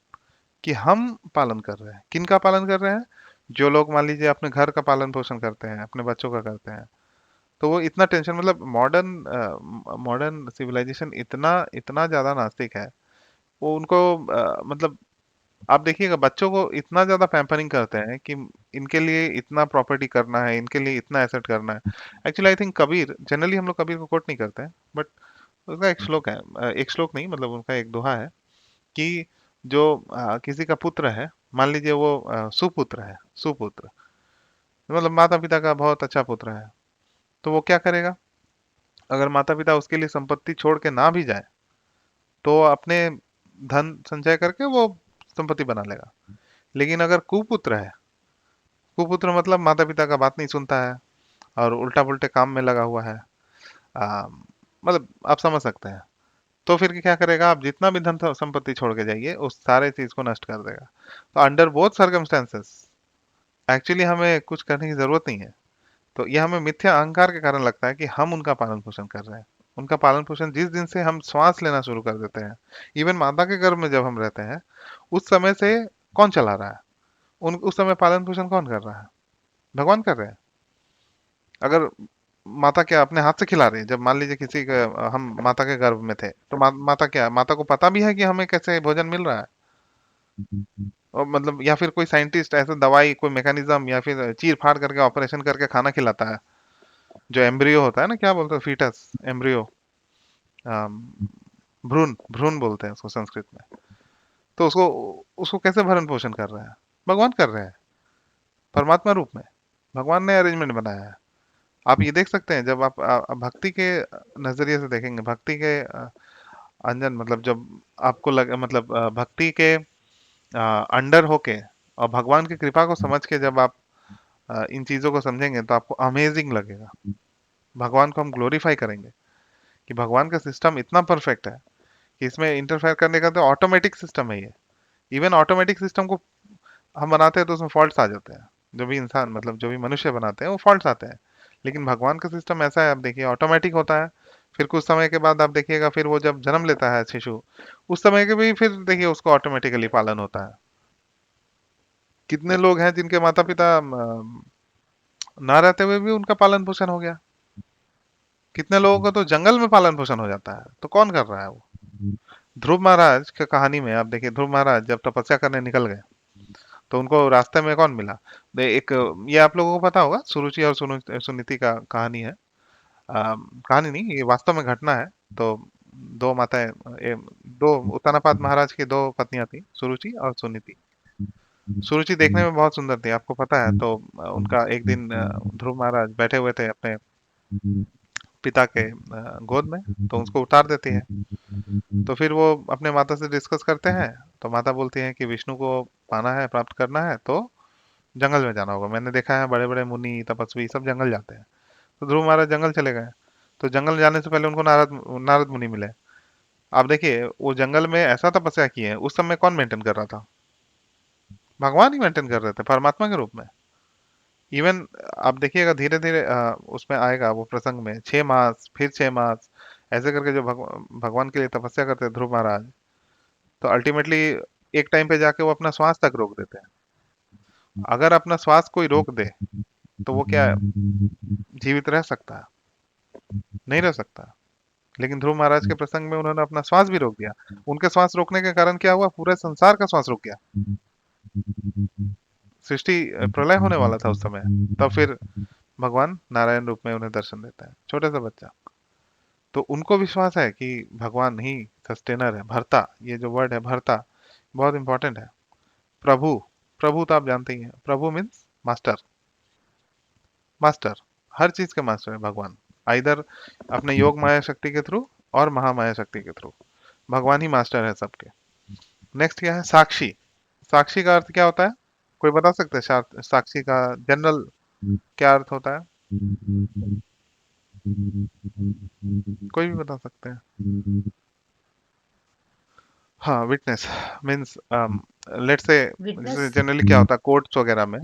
कि हम पालन कर रहे हैं। किन का पालन कर रहे हैं? जो लोग मान लीजिए अपने घर का पालन पोषण करते हैं, अपने बच्चों का करते हैं, तो वो इतना टेंशन, मतलब मॉडर्न सिविलाइजेशन इतना इतना ज्यादा नास्तिक है। वो उनको मतलब आप देखिएगा बच्चों को इतना ज्यादा पैम्परिंग करते हैं कि इनके लिए इतना प्रॉपर्टी करना है, इनके लिए इतना एसेट करना है। Actually I think Kabir, generally हम लोग कबीर को कोट नहीं करते हैं, बट उसका एक श्लोक है, एक श्लोक नहीं, मतलब उनका एक दोहा है कि जो किसी का पुत्र है, मान लीजिए वो सुपुत्र है, सुपुत्र मतलब माता पिता का बहुत अच्छा पुत्र है, तो वो क्या करेगा, अगर माता पिता उसके लिए संपत्ति छोड़ के ना भी जाए तो अपने धन संचय करके वो संपत्ति बना लेगा। लेकिन अगर कुपुत्र है, कुपुत्र मतलब माता पिता का बात नहीं सुनता है और उल्टा पुल्टे काम में लगा हुआ है, मतलब आप समझ सकते हैं, तो फिर क्या करेगा, आप जितना भी धन संपत्ति छोड़ के जाइए उस सारे चीज को नष्ट कर देगा। तो अंडर बोथ सर्कमस्टेंसेस एक्चुअली हमें कुछ करने की जरूरत नहीं है। तो यह हमें मिथ्या अहंकार के कारण लगता है कि हम उनका पालन पोषण कर रहे हैं। उनका पालन पोषण जिस दिन से हम श्वास लेना शुरू कर देते हैं, इवन माता के गर्भ में जब हम रहते हैं, उस समय से कौन चला रहा है? उन उस समय पालन पोषण कौन कर रहा है? भगवान कर रहे हैं। अगर माता क्या अपने हाथ से खिला रही है, जब मान लीजिए किसी का, हम माता के गर्भ में थे, तो माता क्या, माता को पता भी है कि हमें कैसे भोजन मिल रहा है? और मतलब या फिर कोई साइंटिस्ट ऐसा दवाई कोई मैकेनिज्म या फिर चीर फाड़ करके ऑपरेशन करके खाना खिलाता है, जो एम्ब्रियो होता है ना, क्या बोलते हैं, फीटस, एम्ब्रियो, भ्रूण, भ्रूण बोलते हैं उसको संस्कृत में। तो उसको उसको कैसे भरण पोषण कर रहा है? भगवान कर रहे हैं, परमात्मा रूप में। भगवान ने अरेंजमेंट बनाया है। आप ये देख सकते हैं, जब आप भक्ति के नजरिए से देखेंगे, भक्ति के अंजन मतलब जब आपको लगे, मतलब भक्ति के अंडर होके और भगवान की कृपा को समझ के जब आप इन चीजों को समझेंगे तो आपको अमेजिंग लगेगा। भगवान को हम ग्लोरीफाई करेंगे कि भगवान का सिस्टम इतना परफेक्ट है कि इसमें इंटरफेयर करने का तो ऑटोमेटिक सिस्टम है ये। इवन ऑटोमेटिक सिस्टम को हम बनाते हैं तो उसमें फॉल्ट्स आ जाते हैं। जो भी इंसान मतलब जो भी मनुष्य बनाते हैं वो फॉल्ट्स आते हैं। लेकिन भगवान का सिस्टम ऐसा है, आप देखिए ऑटोमेटिक होता है। फिर कुछ समय के बाद आप देखिएगा, फिर वो जब जन्म लेता है शिशु, उस समय के भी फिर देखिए उसको ऑटोमेटिकली पालन होता है। कितने लोग हैं जिनके माता पिता ना रहते हुए भी उनका पालन पोषण हो गया। कितने लोगों का तो जंगल में पालन पोषण हो जाता है। तो कौन कर रहा है वो? ध्रुव महाराज की कहानी में आप देखिए, ध्रुव महाराज जब तपस्या करने निकल गए तो उनको रास्ते में कौन मिला? एक, ये आप लोगों को पता होगा, सुरुचि और सुनीति का कहानी है। कहानी नहीं, ये वास्तव में घटना है। तो दो माताएं, दो उत्तानपाद महाराज की दो पत्नियां थी, सुरुचि और सुनीति। सुरुचि देखने में बहुत सुंदर थी, आपको पता है। तो उनका एक दिन ध्रुव महाराज बैठे हुए थे अपने पिता के गोद में, तो उसको उतार देती है। तो फिर वो अपने माता से डिस्कस करते हैं। तो माता बोलती है कि विष्णु को पाना है, प्राप्त करना है तो जंगल में जाना होगा। मैंने देखा है बड़े बड़े मुनि तपस्वी सब जंगल जाते हैं। तो ध्रुव महाराज जंगल चले गए। तो जंगल जाने से पहले उनको नारद नारद मुनि मिले। आप देखिए वो जंगल में ऐसा तपस्या किए, उस समय कौन मेंटेन कर रहा था? भगवान ही मेंटेन कर रहे थे परमात्मा के रूप में। इवन आप देखिएगा धीरे धीरे उसमें आएगा वो प्रसंग में, 6 मास फिर 6 मास ऐसे करके जो भगवान के लिए तपस्या करते हैं ध्रुव महाराज, तो अल्टीमेटली एक टाइम पे जाके वो अपना श्वास तक रोक देते हैं। अगर अपना श्वास कोई रोक दे तो वो क्या जीवित रह सकता है? नहीं रह सकता। लेकिन ध्रुव महाराज के प्रसंग में उन्होंने अपना श्वास भी रोक दिया। उनके श्वास रोकने के कारण क्या हुआ? पूरे संसार का श्वास रुक गया। सृष्टि प्रलय होने वाला था उस समय। तब फिर भगवान नारायण रूप में उन्हें दर्शन देता है, छोटे सा बच्चा। तो उनको विश्वास है कि भगवान ही सस्टेनर है, भरता, ये जो वर्ड है भरता, बहुत इंपॉर्टेंट है। प्रभु, प्रभु तो आप जानते ही हैं, प्रभु मीन्स मास्टर। मास्टर, हर चीज के मास्टर है भगवान। आइदर अपने योग माया शक्ति के थ्रू और महामाया शक्ति के थ्रू, भगवान ही मास्टर है सबके। नेक्स्ट क्या है? साक्षी। साक्षी का अर्थ क्या होता है? कोई बता सकता है साक्षी का जनरल क्या अर्थ होता है? कोई भी बता सकते हैं? हाँ, witness means, let's say, witness. जैसे जनरली क्या होता है कोर्ट्स वगैरह में।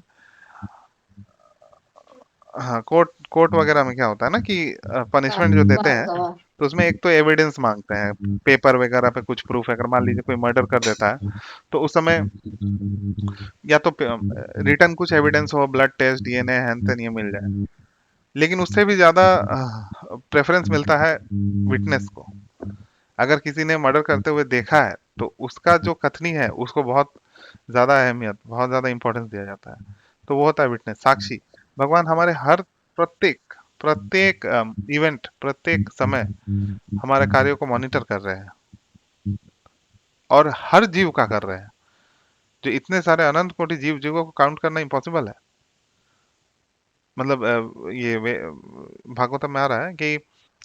हाँ, कोर्ट कोर्ट वगैरह में क्या होता है ना कि पनिशमेंट जो देते हैं, गवाह। तो उसमें एक तो एविडेंस मांगते हैं, पेपर वगैरह पे कुछ प्रूफ है। अगर मान लीजिए कोई मर्डर कर देता है तो उस समय या तो रिटर्न कुछ एविडेंस हो, ब्लड टेस्ट, डीएनए, हैन तैन, ये मिल जाए। लेकिन उससे भी ज्यादा प्रेफरेंस मिलता है विटनेस को। अगर किसी ने मर्डर करते हुए देखा है तो उसका जो कथनी है उसको बहुत ज्यादा अहमियत, बहुत ज्यादा इंपॉर्टेंस दिया जाता है। तो वो होता है विटनेस, साक्षी। भगवान हमारे हर प्रत्येक प्रत्येक इवेंट, प्रत्येक समय हमारे कार्यों को मॉनिटर कर रहे हैं, और हर जीव का कर रहे हैं। जो इतने सारे अनंत कोटि जीव, जीवों को काउंट करना इम्पॉसिबल है। मतलब भागवतम में आ रहा है कि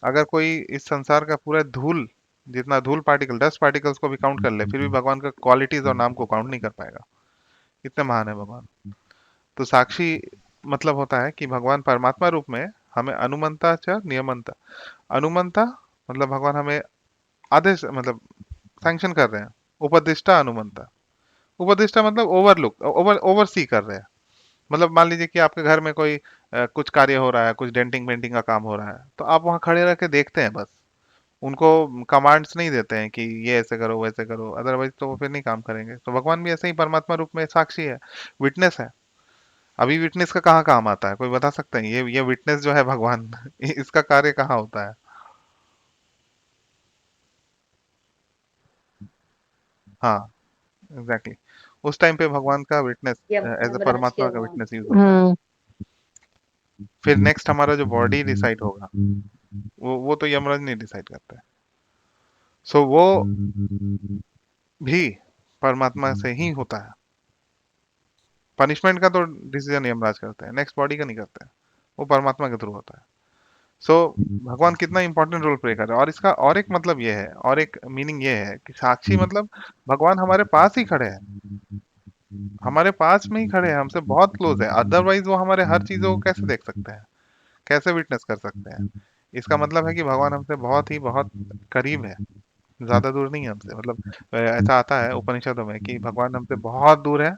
अगर कोई इस संसार का पूरा धूल, जितना धूल पार्टिकल, 10 पार्टिकल्स को भी काउंट कर ले, फिर भी भगवान का क्वालिटीज और नाम को काउंट नहीं कर पाएगा। इतने महान है भगवान। तो साक्षी मतलब होता है कि भगवान परमात्मा रूप में हमें अनुमंता च नियमंता। अनुमंता मतलब भगवान हमें आदेश, मतलब सैंक्शन कर रहे हैं। उपदिष्टा अनुमंता, उपदिष्टा मतलब ओवरलुक, ओवरसी कर रहे हैं। मतलब मान लीजिए कि आपके घर में कोई कुछ कार्य हो रहा है, कुछ डेंटिंग पेंटिंग का काम हो रहा है, तो आप वहां खड़े रह के देखते हैं बस। उनको कमांड्स नहीं देते हैं कि ये ऐसे करो वैसे करो, अदरवाइज तो वो फिर नहीं काम करेंगे। तो भगवान भी ऐसे ही परमात्मा रूप में साक्षी है, विटनेस है। अभी विटनेस का कहाँ काम आता है? कोई बता सकते हैं? ये विटनेस जो है भगवान इसका कार्य कहाँ होता है? हाँ, एग्जैक्टली। उस टाइम पे भगवान का विटनेस एज अ यमराज के परमात्मा का वहाँ। विटनेस यूज होता है। फिर नेक्स्ट हमारा जो बॉडी डिसाइड होगा, वो तो यमराज नहीं डिसाइड करता है। सो वो भी परमात्मा से ही होता है। पनिशमेंट का तो डिसीजन यमराज करते हैं, नेक्स्ट बॉडी का नहीं करते हैं, वो परमात्मा के थ्रू होता है। सो भगवान कितना इंपॉर्टेंट रोल प्ले कर रहा है। और इसका और एक मतलब ये है, और एक मीनिंग ये है कि साक्षी मतलब भगवान हमारे पास ही खड़े हैं, हमारे पास में ही खड़े हैं, हमसे बहुत क्लोज है। अदरवाइज वो हमारे हर चीजों को कैसे देख सकते हैं, कैसे विटनेस कर सकते हैं। इसका मतलब है कि भगवान हमसे बहुत ही बहुत करीब है, ज्यादा दूर नहीं है हमसे। मतलब ऐसा आता है उपनिषदों में कि भगवान हमसे बहुत दूर है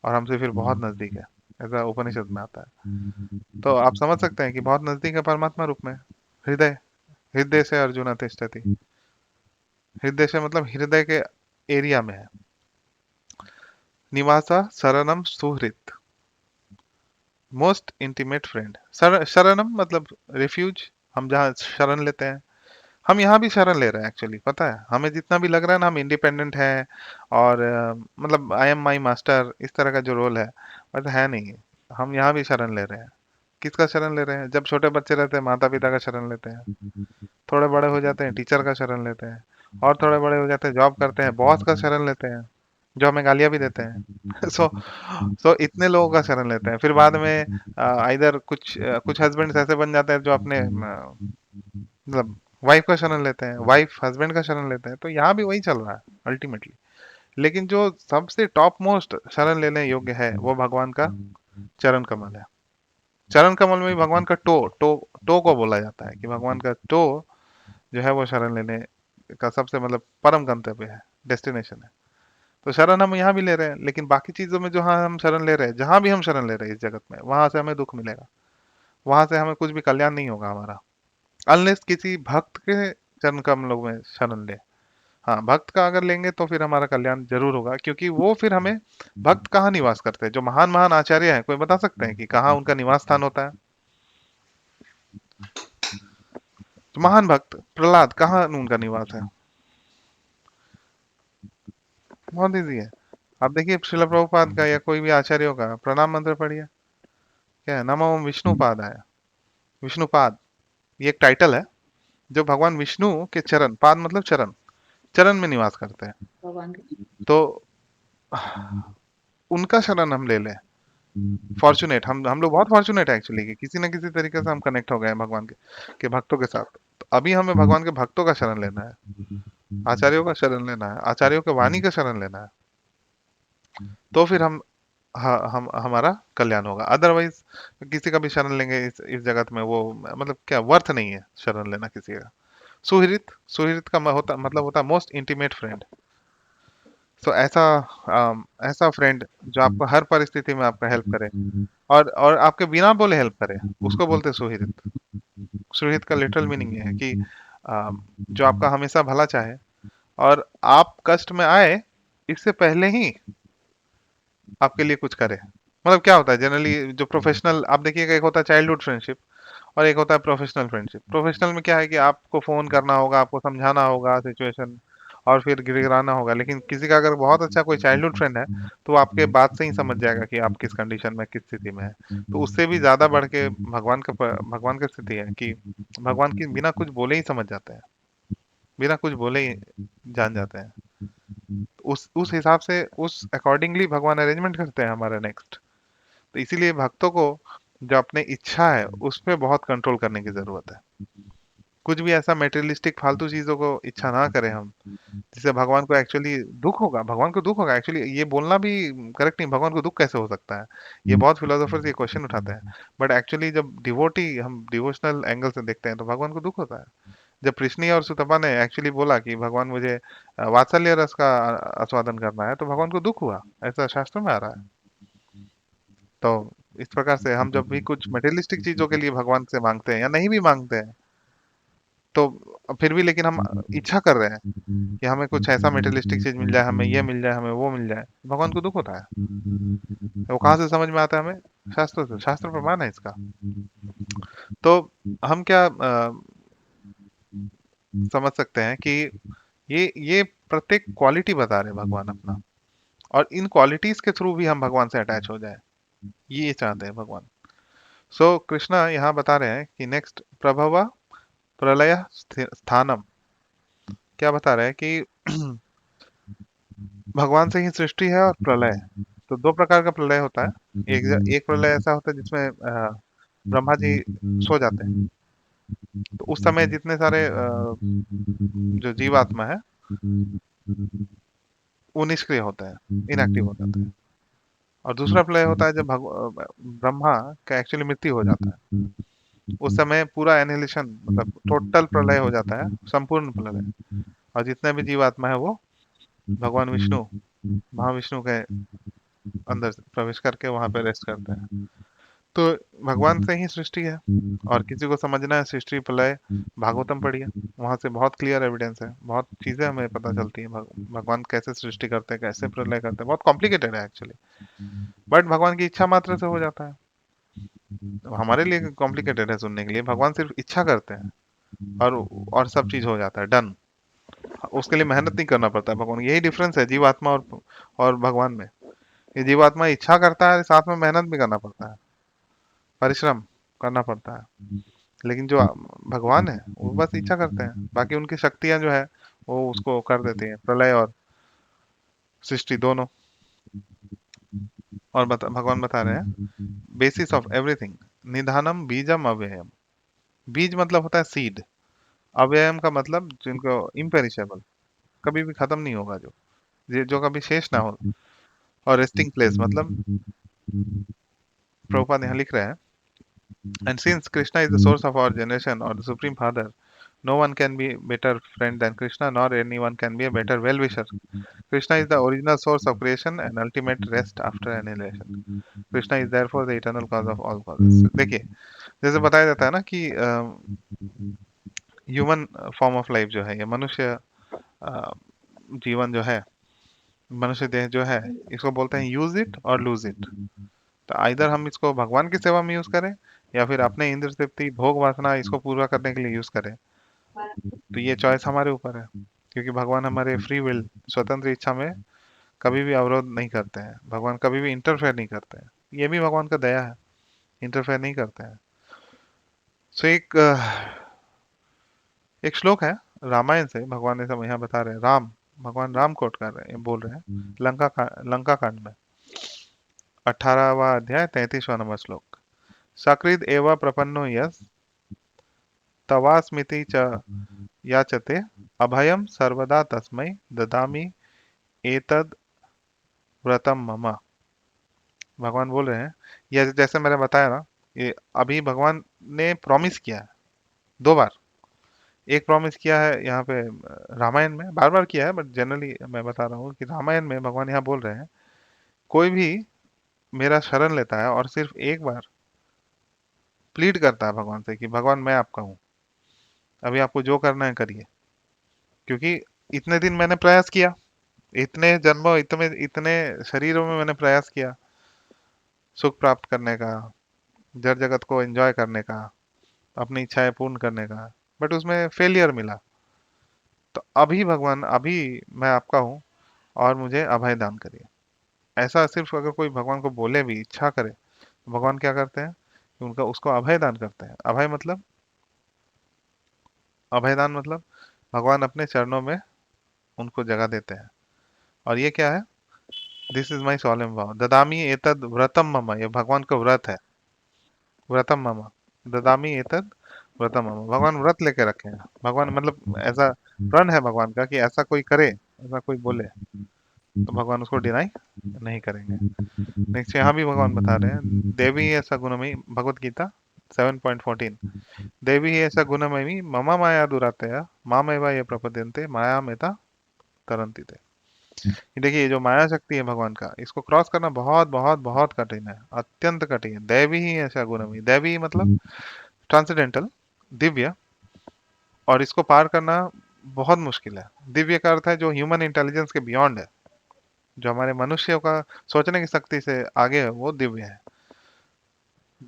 और हमसे फिर बहुत नजदीक है, ऐसा उपनिषद में आता है। तो आप समझ सकते हैं कि बहुत नजदीक है परमात्मा रूप में। हृदय, हृदय से अर्जुन तिष्ठति। हृदय से मतलब हृदय के एरिया में है। निवासा शरणम सुहृत, मोस्ट इंटीमेट फ्रेंड। शरणम मतलब रिफ्यूज, हम जहाँ शरण लेते हैं। हम यहाँ भी शरण ले रहे हैं एक्चुअली, पता है हमें जितना भी लग रहा है ना हम इंडिपेंडेंट हैं और मतलब आई एम माई मास्टर, इस तरह का जो रोल है वैसा है नहीं। हम यहाँ भी शरण ले रहे हैं। किसका शरण ले रहे हैं? जब छोटे बच्चे रहते हैं माता पिता का शरण लेते हैं, थोड़े बड़े हो जाते हैं टीचर का शरण लेते हैं, और थोड़े बड़े हो जाते हैं जॉब करते हैं बॉस का शरण लेते हैं, जो हमें गालियां भी देते हैं। सो इतने लोगों का शरण लेते हैं। फिर बाद में इधर कुछ हस्बैंड ऐसे बन जाते हैं जो अपने मतलब वाइफ का शरण लेते हैं, वाइफ हस्बैंड का शरण लेते हैं। तो यहाँ भी वही चल रहा है अल्टीमेटली। लेकिन जो सबसे टॉप मोस्ट शरण लेने योग्य है वो भगवान का चरण कमल है। चरण कमल में भी भगवान का टो को बोला जाता है कि भगवान का टो जो है वो शरण लेने का सबसे मतलब परम गंतव्य है, डेस्टिनेशन है। तो शरण हम यहाँ भी ले रहे हैं, लेकिन बाकी चीजों में जहाँ हम शरण ले रहे हैं, जहां भी हम शरण ले रहे हैं इस जगत में, वहां से हमें दुख मिलेगा, वहां से हमें कुछ भी कल्याण नहीं होगा हमारा, अनलेस किसी भक्त के चरण कमलों में शरण ले। हाँ, भक्त का अगर लेंगे तो फिर हमारा कल्याण जरूर होगा, क्योंकि वो फिर हमें भक्त कहाँ निवास करते हैं, जो महान महान आचार्य हैं, कोई बता सकते हैं कि कहाँ उनका निवास स्थान होता है? तो महान भक्त प्रहलाद, कहाँ उनका निवास है? बहुत ईजी है। आप देखिए श्रील प्रभुपाद का या कोई भी आचार्यों का प्रणाम मंत्र पढ़िए, क्या है? नमो विष्णुपाद है, विष्णुपाद, ये एक टाइटल है जो भगवान विष्णु के चरण, पाद मतलब चरण, चरण में निवास करते हैं। भगवान। तो उनका शरण हम ले लें। फॉर्चुनेट, हम लोग बहुत फॉर्चुनेट है एक्चुअली कि किसी न किसी तरीके से हम कनेक्ट हो गए हैं भगवान के भक्तों के साथ। तो अभी हमें भगवान के भक्तों का शरण लेना है, आचार्यों का शरण लेना है, आचार्यों के वाणी का शरण लेना है। तो फिर हम, हाँ, हम हमारा कल्याण होगा। अदरवाइज किसी का भी शरण लेंगे इस जगत में, वो मतलब क्या वर्थ नहीं है शरण लेना किसी का। सुहृत, सुहृत का मतलब होता है मोस्ट इंटीमेट फ्रेंड। सो ऐसा ऐसा फ्रेंड जो आपको हर परिस्थिति में आपका हेल्प करे, और आपके बिना बोले हेल्प करे, उसको बोलते हैं सुहृत। सुहृत का लिटरल मीनिंग ये है कि जो आपका हमेशा भला चाहे, और आप कष्ट में आए इससे पहले ही आपके लिए कुछ करे। मतलब क्या होता है जनरली, जो प्रोफेशनल आप देखिएगा, एक होता है चाइल्डहुड फ्रेंडशिप और एक होता है प्रोफेशनल फ्रेंडशिप। प्रोफेशनल में क्या है कि आपको फोन करना होगा, आपको समझाना होगा सिचुएशन, और फिर गिड़गिड़ाना होगा। लेकिन किसी का अगर बहुत अच्छा कोई चाइल्डहुड फ्रेंड है, तो वो आपके बात से ही समझ जाएगा कि आप किस कंडीशन में, किस स्थिति में है। तो उससे भी ज्यादा बढ़ के भगवान की स्थिति है कि भगवान की बिना कुछ बोले ही समझ जाते हैं, बिना कुछ बोले ही जान जाते हैं। उस हिसाब से, उस अकॉर्डिंगली भगवान अरेंजमेंट करते हैं हमारा नेक्स्ट। तो इसीलिए भक्तों को जो अपनी इच्छा है उस पे बहुत कंट्रोल करने की जरूरत है। कुछ भी ऐसा मेटेरियलिस्टिक फालतू चीजों को इच्छा ना करें हम, जिससे भगवान को एक्चुअली दुख होगा। भगवान को दुख होगा एक्चुअली, ये बोलना भी करेक्ट नहीं, भगवान को दुख कैसे हो सकता है, ये बहुत फिलोसोफर्स ये क्वेश्चन उठाते हैं। बट एक्चुअली जब डिवोटी, हम डिवोशनल एंगल से देखते हैं, तो भगवान को दुख होता है। जब कृष्णी और सुतपा ने एक्चुअली बोला कि भगवान मुझे वात्सल्य रस का आस्वादन करना है, तो भगवान को दुख हुआ, ऐसा शास्त्र में आ रहा है। तो इस प्रकार से हम जब भी कुछ मटेरियलिस्टिक चीजों के लिए भगवान से मांगते हैं या नहीं भी मांगते हैं, तो फिर भी लेकिन हम इच्छा कर रहे हैं कि हमें कुछ ऐसा मटेरियलिस्टिक चीज मिल जाए, हमें ये मिल जाए, हमें वो मिल जाए, भगवान को दुख होता है। वो कहाँ से समझ में आता है हमें? शास्त्र से, शास्त्र प्रमाण है इसका। तो हम क्या समझ सकते हैं कि ये प्रत्येक क्वालिटी बता रहे हैं भगवान अपना, और इन क्वालिटीज के थ्रू भी हम भगवान से अटैच हो जाए, ये चाहते हैं भगवान। सो कृष्णा यहाँ बता रहे हैं कि नेक्स्ट प्रभव प्रलय स्थानम, क्या बता रहे हैं कि भगवान से ही सृष्टि है और प्रलय है। तो दो प्रकार का प्रलय होता है। एक प्रलय ऐसा होता है जिसमें ब्रह्मा जी सो जाते हैं, तो उस समय जितने सारे जो जीवात्मा है वो निष्क्रिय होते हैं, इनएक्टिव हो जाते हैं। और दूसरा प्रलय होता है जब ब्रह्मा का एक्चुअली मृत्यु हो जाता है, उस समय पूरा एनिहिलेशन, मतलब टोटल प्रलय हो जाता है, संपूर्ण प्रलय। और जितने भी जीवात्मा है वो भगवान विष्णु, महाविष्णु के अंदर प्रवेश करके वहां पे रेस्ट करते हैं। तो भगवान से ही सृष्टि है। और किसी को समझना है सृष्टि प्रलय, भागवतम पढ़िए, वहां से बहुत क्लियर एविडेंस है, बहुत चीजें हमें पता चलती है भगवान कैसे सृष्टि करते हैं, कैसे प्रलय करते हैं। बहुत कॉम्प्लिकेटेड है एक्चुअली, बट भगवान की इच्छा मात्र से हो जाता है। तो हमारे लिए कॉम्प्लिकेटेड है सुनने के लिए, भगवान सिर्फ इच्छा करते हैं और सब चीज हो जाता है, डन। उसके लिए मेहनत नहीं करना पड़ता है भगवान। यही डिफरेंस है जीवात्मा और भगवान में। ये जीवात्मा इच्छा करता है, साथ में मेहनत भी करना पड़ता है, परिश्रम करना पड़ता है। लेकिन जो भगवान है वो बस इच्छा करते हैं, बाकी उनकी शक्तियां जो है वो उसको कर देती हैं, प्रलय और सृष्टि दोनों। और भगवान बता रहे हैं बेसिस ऑफ एवरीथिंग निधानम बीजम अव्ययम। बीज मतलब होता है सीड, अव्ययम का मतलब जिनको इम्पेरिशेबल, कभी भी खत्म नहीं होगा, जो कभी शेष ना हो। और रेस्टिंग प्लेस मतलब, प्रभुपाद यहाँ लिख रहे हैं, and since Krishna is the source of our generation और the supreme father, no one can be better friend than Krishna, nor anyone can be a better well-wisher. Krishna is the original source of creation and ultimate rest after annihilation. Krishna is therefore the eternal cause of all causes. देखिए, जैसे बताया जाता है ना कि human form of life जो है, या मनुष्य जीवन जो है, मनुष्य देह जो है, इसको बोलते हैं यूज इट और लूज इट। तो आइदर हम इसको भगवान की सेवा में यूज करें, या फिर अपने इंद्र तृप्ति भोग वासना इसको पूरा करने के लिए यूज करें। तो ये चॉइस हमारे ऊपर है, क्योंकि भगवान हमारे फ्री विल, स्वतंत्र इच्छा में कभी भी अवरोध नहीं करते हैं। भगवान कभी भी इंटरफेयर नहीं करते हैं, ये भी भगवान का दया है, इंटरफेयर नहीं करते हैं। सो एक श्लोक है रामायण से, भगवान ने सब यहाँ बता रहे हैं, भगवान राम कोट कर रहे हैं, बोल रहे हैं लंका कांड में 18वां अध्याय 33वां नंबर श्लोक। सकृद एव प्रपन्नो यस तवास्मिति च याचते अभयम सर्वदा तस्मै ददामि एतद व्रतम मम। भगवान बोल रहे हैं, ये जैसे मैंने बताया ना, ये अभी भगवान ने प्रॉमिस किया है दो बार। एक प्रॉमिस किया है यहाँ पे रामायण में, बार बार किया है, बट जनरली मैं बता रहा हूँ कि रामायण में भगवान यहाँ बोल रहे हैं, कोई भी मेरा शरण लेता है और सिर्फ एक बार प्लीड करता है भगवान से कि भगवान मैं आपका हूँ, अभी आपको जो करना है करिए, क्योंकि इतने दिन मैंने प्रयास किया, इतने जन्मों, इतने इतने शरीरों में मैंने प्रयास किया सुख प्राप्त करने का, जड़ जगत को एंजॉय करने का, अपनी इच्छाएं पूर्ण करने का, बट उसमें फेलियर मिला। तो अभी भगवान, अभी मैं आपका हूँ और मुझे अभय दान करिए। ऐसा सिर्फ अगर कोई भगवान को बोले भी, इच्छा करे, तो भगवान क्या करते हैं कि उनका उसको अभय दान करते हैं। अभय दान मतलब भगवान अपने चरणों में उनको जगह देते हैं। और ये क्या है, दिस इज माई सॉलेम वाव ददामी एतद व्रतम मम, ये भगवान का व्रत है, व्रतम मम ददामी एतद व्रतम मम। भगवान व्रत लेके रखे हैं, भगवान मतलब ऐसा प्रण है भगवान का कि ऐसा कोई करे, ऐसा कोई बोले तो भगवान उसको डिनाई नहीं करेंगे। नेक्स्ट यहाँ भी भगवान बता रहे हैं, देवी ऐसा गुणमयी, भगवत गीता 7.14, देवी ऐसा गुणमयी मम माया दुरातया मामेव ये प्रपद्यन्ते माया मेता तरन्ति ते। ये देखिए, ये जो माया शक्ति है भगवान का, इसको क्रॉस करना बहुत बहुत बहुत कठिन है, अत्यंत कठिन है। दैवी ही ऐसा गुणमयी, दैवी मतलब ट्रांसेंडेंटल, दिव्य, और इसको पार करना बहुत मुश्किल है। दिव्य का अर्थ है जो ह्यूमन इंटेलिजेंस के बियॉन्ड है, जो हमारे मनुष्य का सोचने की शक्ति से आगे है, वो दिव्य है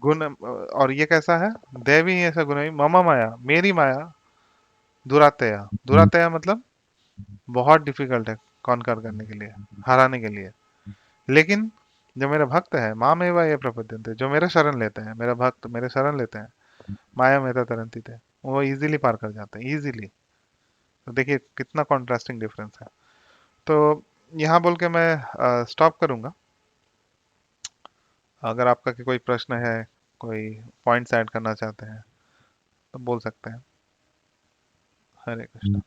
गुण। और ये कैसा है, दैवी ही ऐसा गुण है ममा माया, मेरी माया दुरातया, दुरातया मतलब बहुत डिफिकल्ट है कॉन्कर करने के लिए, हराने के लिए। लेकिन जो मेरा भक्त है, माम एवा ये प्रपद्यन्ते, जो मेरा शरण लेते हैं, मेरा भक्त मेरे शरण लेते हैं, माया मेता तरंती थे, वो इजीली पार कर जाते हैं, इजीली। तो देखिए कितना कॉन्ट्रास्टिंग डिफरेंस है। तो यहाँ बोल के मैं स्टॉप करूंगा। अगर आपका कोई प्रश्न है, कोई पॉइंट्स ऐड करना चाहते हैं तो बोल सकते हैं। हरे कृष्णा।